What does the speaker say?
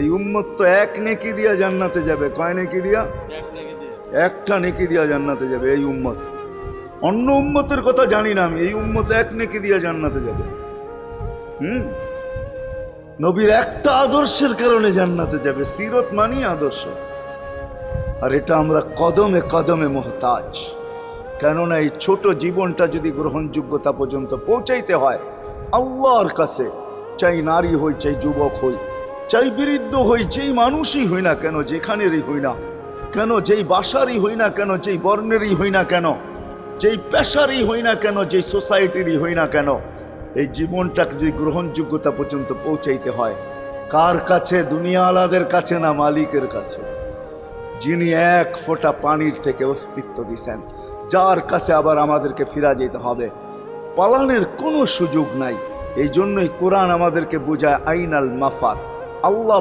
এই উম্মত তো এক নেকি দিয়া জান্নাতে যাবে। কয় নেকি দিয়া? একটা নেকি দিয়া জান্নাতে যাবে এই উম্মত। অন্য উম্মতের কথা জানি না আমি, এই উম্মত এক নেকি দিয়া জান্নাতে যাবে। নবীর একটা আদর্শের কারণে জান্নাতে যাবে। সিরত মানি আদর্শ, আর এটা আমরা কদমে কদমে মুহতাজ। কেননা এই ছোট জীবনটা যদি গ্রহণযোগ্যতা পর্যন্ত পৌঁছাইতে হয় আল্লাহর কাছে, চাই নারী হই, চাই যুবক হই, চাই বৃদ্ধ হই, যেই মানুষই হই না কেন, যেখানেরই হই না কেন, যেই বাসারই হই না কেন, যেই বর্ণেরই হই না কেন, যেই পেশারই হই না কেন, যেই সোসাইটিরই হই না কেন, এই জীবনটাকে যদি গ্রহণযোগ্যতা পর্যন্ত পৌঁছাইতে হয় কার কাছে? দুনিয়া আলাদের কাছে না, মালিকের কাছে, যিনি এক ফোঁটা পানির থেকে অস্তিত্ব দিছেন, যার কাছে আবার আমাদেরকে ফিরা যেতে হবে। পালানের কোনো সুযোগ নাই। এই জন্যই কোরআন আমাদেরকে বোঝায় আইনাল মাফার। আল্লাহ